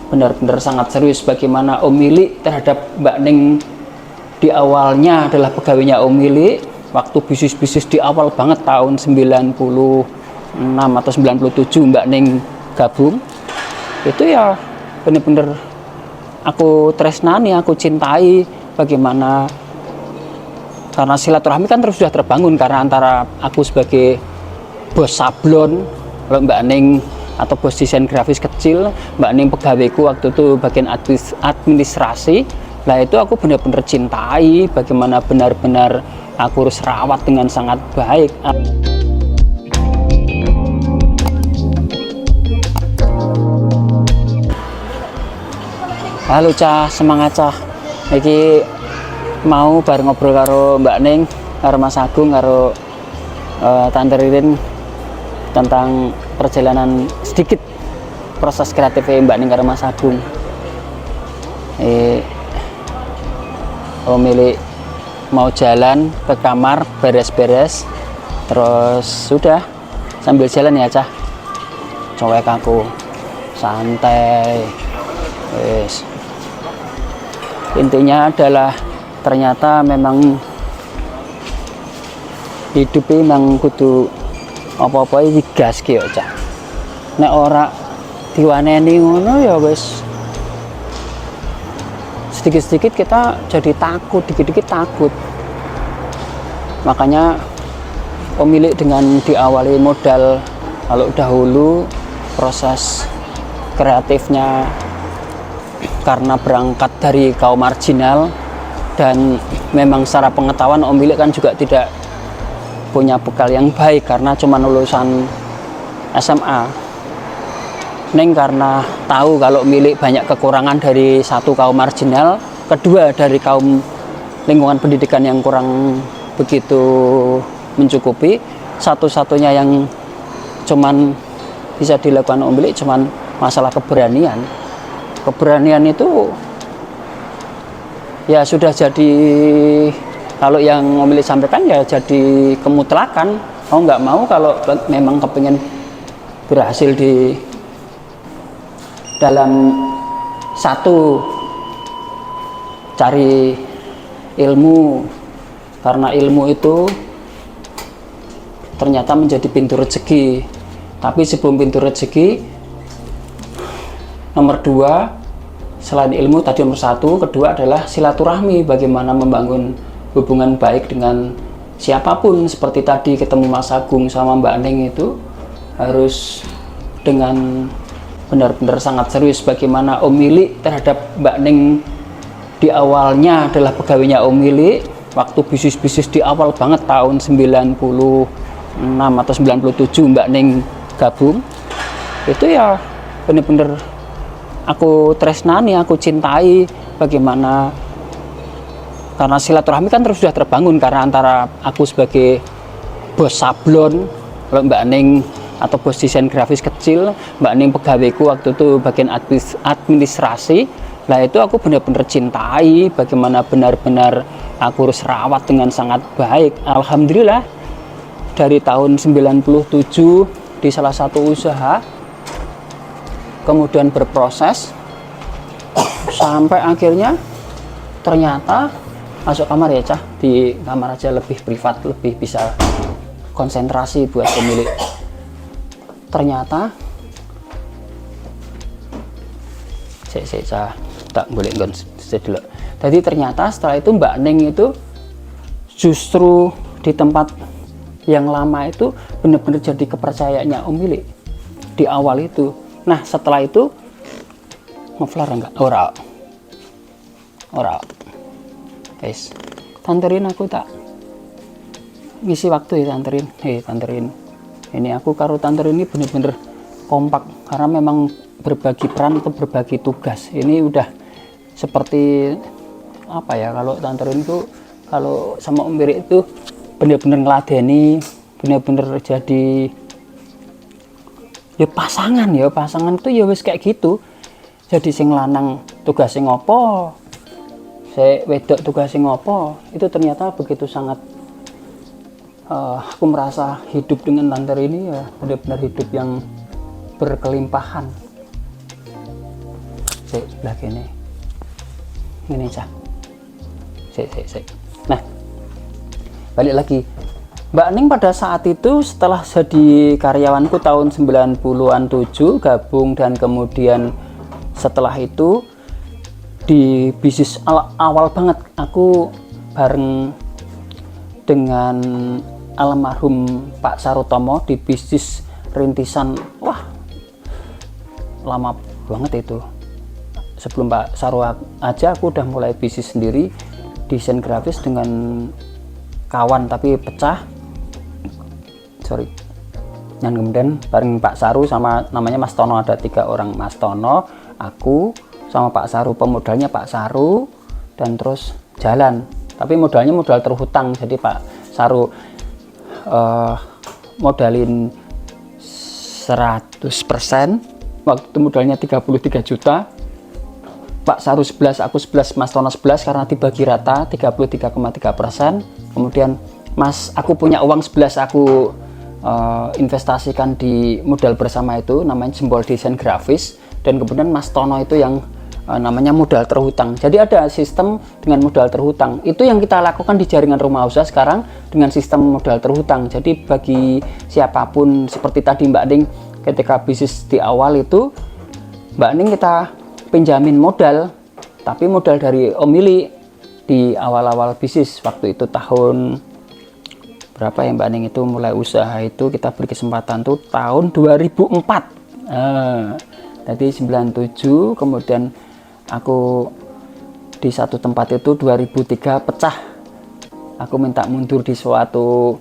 benar-benar sangat serius bagaimana Om Mili terhadap Mbak Ning. Di awalnya adalah pegawainya Om Mili waktu bisnis-bisnis di awal banget tahun 96 atau 97 Mbak Ning gabung. Itu ya benar-benar aku tresnani, aku cintai bagaimana, karena silaturahmi kan terus sudah terbangun karena antara aku sebagai bos sablon, kalau Mbak Ning atau bos desain grafis kecil, Mbak Ning pegawaiku waktu itu bagian administrasi. Lah itu aku benar-benar cintai bagaimana benar-benar aku harus rawat dengan sangat baik. Halo Cah, semangat Cah. Iki mau bareng ngobrol karo Mbak Ning, karo Mas Agung, karo Tante Ririn tentang perjalanan sedikit proses kreatif Mbak Ning karo Mas Agung. Om Mili mau jalan ke kamar beres-beres, terus sudah sambil jalan ya Cah, cowek aku santai. Wes, intinya adalah ternyata memang hidup ini memang kudu apa-apa iki gas ki yo Cah. Nek ora diwaneni ngono ya wis sedikit-sedikit kita jadi takut, dikit-dikit takut. Makanya pemilik dengan diawali modal kalau dahulu proses kreatifnya karena berangkat dari kaum marginal, dan memang secara pengetahuan Om Mili kan juga tidak punya bekal yang baik karena cuma lulusan SMA. Neng karena tahu kalau Mili banyak kekurangan dari satu kaum marginal, kedua dari kaum lingkungan pendidikan yang kurang begitu mencukupi, satu-satunya yang cuman bisa dilakukan Om Mili cuman masalah keberanian. Keberanian itu ya sudah jadi, kalau yang Om Mili sampaikan ya jadi kemutlakan. Mau nggak mau kalau memang kepingin berhasil di dalam satu, cari ilmu, karena ilmu itu ternyata menjadi pintu rezeki. Tapi sebelum pintu rezeki, nomor dua selain ilmu tadi, nomor satu, kedua adalah silaturahmi, bagaimana membangun hubungan baik dengan siapapun. Seperti tadi ketemu Mas Agung sama Mbak Ning itu harus dengan benar-benar sangat serius bagaimana Om Mili terhadap Mbak Ning. Di awalnya adalah pegawainya Om Mili waktu bisnis-bisnis di awal banget tahun 96 atau 97 Mbak Ning gabung. Itu ya benar-benar aku tresnani, aku cintai bagaimana, karena silaturahmi kan terus sudah terbangun karena antara aku sebagai bos sablon, kalau Mbak Ning atau bos desain grafis kecil, Mbak Ning pegawaiku waktu itu bagian administrasi. Lah itu aku benar-benar cintai bagaimana benar-benar aku harus rawat dengan sangat baik. Alhamdulillah dari tahun 97 di salah satu usaha, kemudian berproses sampai akhirnya ternyata masuk kamar ya Cah, di kamar aja lebih privat, lebih bisa konsentrasi buat pemilik. Ternyata saya tak boleh ngon dulu. Jadi ternyata setelah itu Mbak Ning itu justru di tempat yang lama itu benar-benar jadi kepercayaannya Om Mili di awal itu. Nah setelah itu ngeflar enggak? Ora guys, tanterin aku tak ngisi waktu ya, tanterin. Ini aku karo Tante ini bener-bener kompak karena memang berbagi peran atau berbagi tugas. Ini udah seperti apa ya, kalau Tante itu kalau sama Om Mili itu bener-bener ngeladeni, bener-bener jadi ya pasangan itu ya wis kayak gitu. Jadi sing lanang tugas sing ngopo, saya wedok tugas sing ngopo, itu ternyata begitu sangat. Aku merasa hidup dengan Tante ini ya benar-benar hidup yang berkelimpahan. sebelah kene ini cah sik. Nah, balik lagi, Mbak Ning pada saat itu setelah jadi karyawanku tahun 90-an 7 gabung, dan kemudian setelah itu di bisnis awal banget aku bareng dengan almarhum Pak Sarutomo di bisnis rintisan. Wah, lama banget itu. Sebelum Pak Saru aja aku udah mulai bisnis sendiri, desain grafis dengan kawan tapi pecah. Dan kemudian bareng Pak Saru sama namanya Mas Tono, ada 3 orang, Mas Tono, aku sama Pak Saru. Pemodalnya Pak Saru, dan terus jalan. Tapi modalnya modal terhutang, jadi Pak Saru modalin 100%, waktu modalnya 33 juta. Pak Saru 11, aku 11, Mas Tono 11, karena dibagi rata 33,3%. Kemudian aku punya uang 11, aku investasikan di modal bersama itu namanya Jempol Desain Grafis, dan kemudian Mas Tono itu yang namanya modal terhutang. Jadi ada sistem dengan modal terhutang, itu yang kita lakukan di jaringan rumah usaha sekarang dengan sistem modal terhutang. Jadi bagi siapapun, seperti tadi Mbak Ning ketika bisnis di awal itu, Mbak Ning kita pinjamin modal, tapi modal dari Om Ili di awal-awal bisnis. Waktu itu tahun berapa ya Mbak Ning itu mulai usaha itu, kita beri kesempatan tuh tahun 2004. Jadi 97, kemudian aku di satu tempat itu 2003 pecah. Aku minta mundur di suatu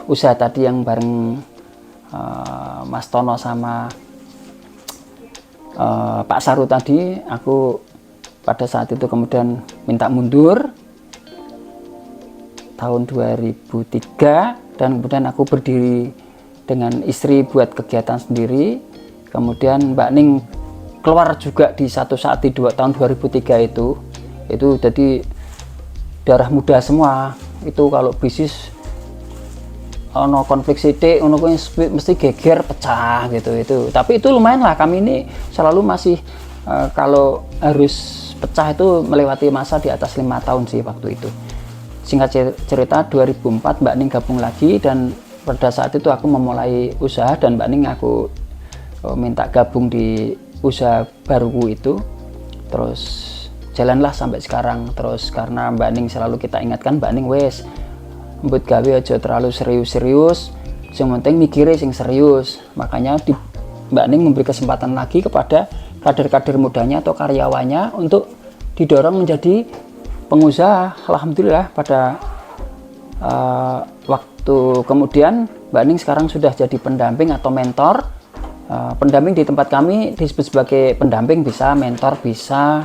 usaha tadi yang bareng Mas Tono sama Pak Saru tadi. Aku pada saat itu kemudian minta mundur tahun 2003, dan kemudian aku berdiri dengan istri buat kegiatan sendiri. Kemudian Mbak Ning keluar juga di satu saat di tahun 2003 itu jadi darah muda semua. Itu kalau bisnis ono konflik sidik, ono mesti geger pecah gitu itu. Tapi itu lumayan lah, kami ini selalu masih kalau harus pecah itu melewati masa di atas 5 tahun sih waktu itu. Singkat cerita 2004 Mbak Ning gabung lagi, dan pada saat itu aku memulai usaha, dan Mbak Ning aku minta gabung di usaha baruku itu. Terus jalanlah sampai sekarang. Terus karena Mbak Ning selalu kita ingatkan, Mbak Ning wes mbut gawe aja terlalu serius-serius, yang penting mikirnya sing serius. Makanya Mbak Ning memberi kesempatan lagi kepada kader-kader mudanya atau karyawannya untuk didorong menjadi pengusaha. Alhamdulillah pada waktu kemudian Mbak Ning sekarang sudah jadi pendamping atau mentor. Pendamping di tempat kami disebut sebagai pendamping, bisa mentor, bisa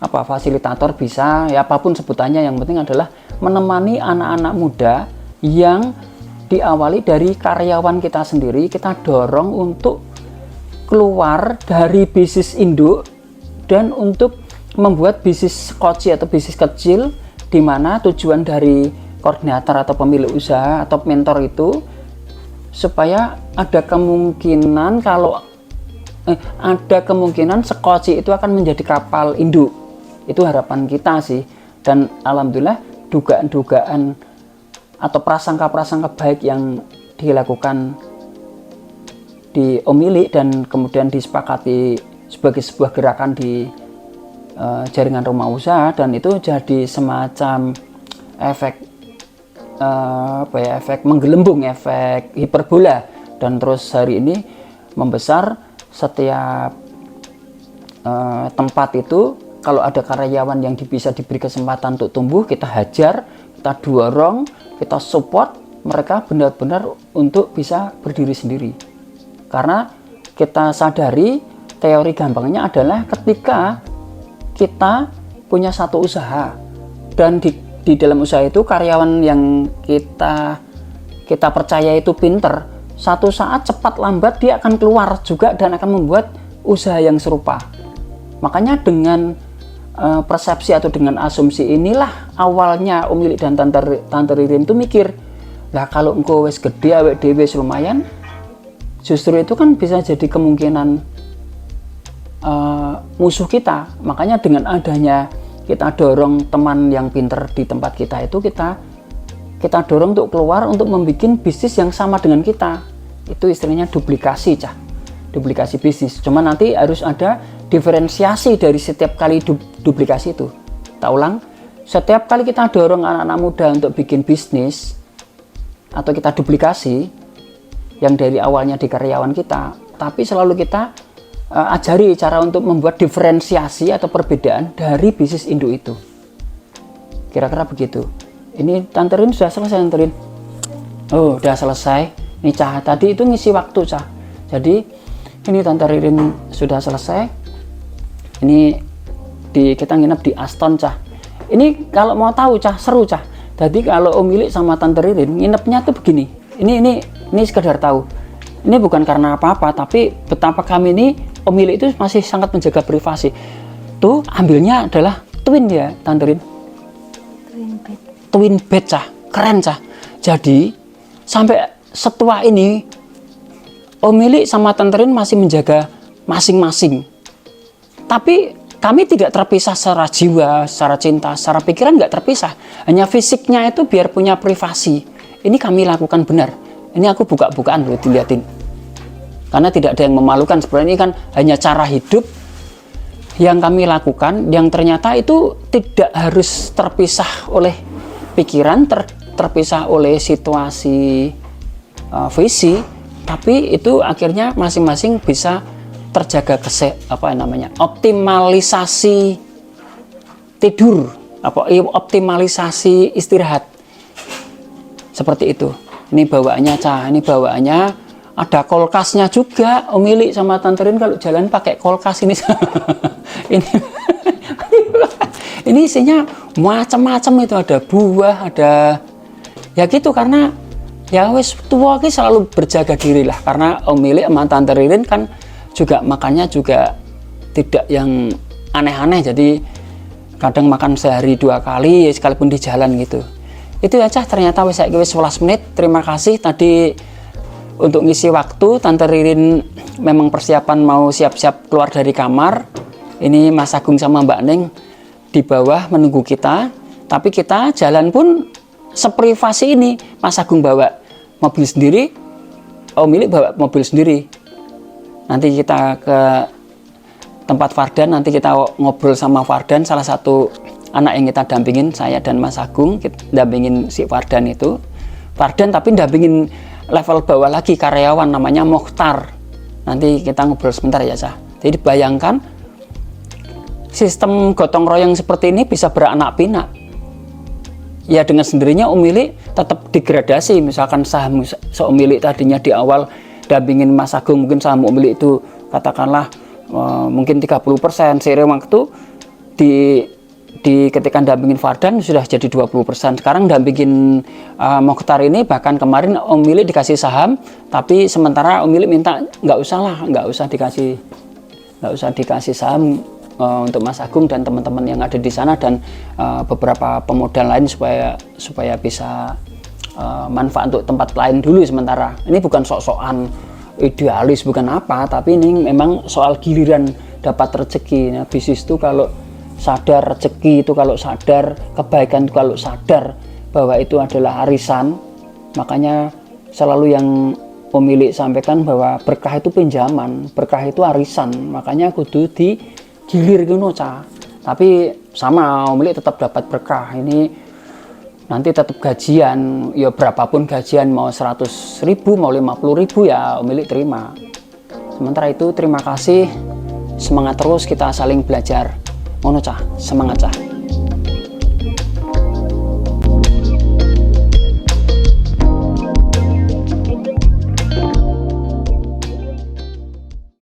fasilitator, bisa ya apapun sebutannya. Yang penting adalah menemani anak-anak muda yang diawali dari karyawan kita sendiri. Kita dorong untuk keluar dari bisnis induk dan untuk membuat bisnis koci atau bisnis kecil, di mana tujuan dari koordinator atau pemilik usaha atau mentor itu supaya ada kemungkinan sekoci itu akan menjadi kapal induk. Itu harapan kita sih. Dan alhamdulillah dugaan-dugaan atau prasangka-prasangka baik yang dilakukan di Om Ili dan kemudian disepakati sebagai sebuah gerakan di jaringan rumah usaha, dan itu jadi semacam efek efek menggelembung, efek hiperbola, dan terus hari ini membesar. Setiap tempat itu kalau ada karyawan yang bisa diberi kesempatan untuk tumbuh, kita hajar, kita dorong, kita support mereka benar-benar untuk bisa berdiri sendiri. Karena kita sadari, teori gampangnya adalah ketika kita punya satu usaha, dan di dalam usaha itu karyawan yang kita percaya itu pinter, satu saat cepat lambat dia akan keluar juga dan akan membuat usaha yang serupa. Makanya dengan persepsi atau dengan asumsi inilah awalnya Om Ili dan Tante Ririn itu mikir, lah kalau engkau wes gede awake dhewe lumayan, justru itu kan bisa jadi kemungkinan musuh kita. Makanya dengan adanya kita dorong teman yang pinter di tempat kita itu, kita dorong untuk keluar untuk membuat bisnis yang sama dengan kita. Itu istilahnya duplikasi, duplikasi bisnis. Cuma nanti harus ada diferensiasi dari setiap kali duplikasi itu. Tak ulang, setiap kali kita dorong anak-anak muda untuk bikin bisnis atau kita duplikasi yang dari awalnya di karyawan kita, tapi selalu kita ajari cara untuk membuat diferensiasi atau perbedaan dari bisnis induk itu. Kira-kira begitu. Ini Tante Rin sudah selesai, Tante Rin? Oh, udah selesai. Ini Cah, tadi itu ngisi waktu, Cah. Jadi ini Tante Rin sudah selesai. Ini kita nginep di Aston, Cah. Ini kalau mau tahu, Cah, seru, Cah. Jadi kalau Om Milik sama Tante Ririn nginepnya tuh begini. Ini sekedar tahu. Ini bukan karena apa-apa, tapi betapa kami ini Om Milik itu masih sangat menjaga privasi. Tuh ambilnya adalah twin ya, Tante Rin. Twin bed, Cah. Keren, Cah. Jadi sampai setua ini Om Milik sama Tante Rin masih menjaga masing-masing. Tapi kami tidak terpisah secara jiwa, secara cinta, secara pikiran nggak terpisah. Hanya fisiknya itu biar punya privasi. Ini kami lakukan benar. Ini aku buka-bukaan loh, dilihatin. Karena tidak ada yang memalukan. Sebenarnya ini kan hanya cara hidup yang kami lakukan, yang ternyata itu tidak harus terpisah oleh pikiran, terpisah oleh situasi visi, tapi itu akhirnya masing-masing bisa terjaga optimalisasi tidur, optimalisasi istirahat, seperti itu. Ini bawaannya, Cah. Ini bawaannya ada kulkasnya juga. Om Milik sama Tante Rin kalau jalan pakai kulkas ini. ini isinya macam-macam, itu ada buah, ada ya gitu, karena ya wes tua ki selalu berjaga diri lah, karena Om Milik sama Tante Ririn kan juga makannya juga tidak yang aneh-aneh, jadi kadang makan sehari 2 kali sekalipun di jalan gitu. Itu aja, ternyata wes 11 menit. Terima kasih tadi untuk ngisi waktu. Tante Ririn memang persiapan mau siap-siap keluar dari kamar. Ini Mas Agung sama Mbak Neng di bawah menunggu kita, tapi kita jalan pun seprivasi ini. Mas Agung bawa mobil sendiri, Om Milik bawa mobil sendiri. Nanti kita ke tempat Fardan, nanti kita ngobrol sama Fardan, salah satu anak yang kita dampingin, saya dan Mas Agung, kita dampingin si Fardan itu. Fardan tapi dampingin level bawah lagi, karyawan namanya Mokhtar. Nanti kita ngobrol sebentar ya, Cah. Jadi bayangkan sistem gotong royong seperti ini bisa beranak pinak. Ya dengan sendirinya Om Milik tetap degradasi. Misalkan saham Om Milik tadinya di awal dampingin Mas Agung, mungkin saham Om Milik itu katakanlah mungkin 30%, seiring waktu ketika dampingin Fardan sudah jadi 20%. Sekarang dampingin Mokhtar ini, bahkan kemarin Om Milik dikasih saham, tapi sementara Om Milik minta nggak usah dikasih saham untuk Mas Agung dan teman-teman yang ada di sana, dan beberapa pemodal lain supaya bisa manfaat untuk tempat lain dulu sementara. Ini bukan sok-sokan idealis, bukan apa, tapi ini memang soal giliran dapat rezeki. Nah, bisnis itu kalau sadar, rezeki itu kalau sadar, kebaikan itu kalau sadar bahwa itu adalah arisan, makanya selalu yang pemilik sampaikan bahwa berkah itu pinjaman, berkah itu arisan, makanya kudu digilir gitu, Cah. Tapi sama pemilik tetap dapat berkah. Ini nanti tetap gajian, ya berapapun gajian, mau 100.000, mau 50.000 ya pemilik terima. Sementara itu terima kasih, semangat terus, kita saling belajar. Ngono, Cah, semangat, Cah.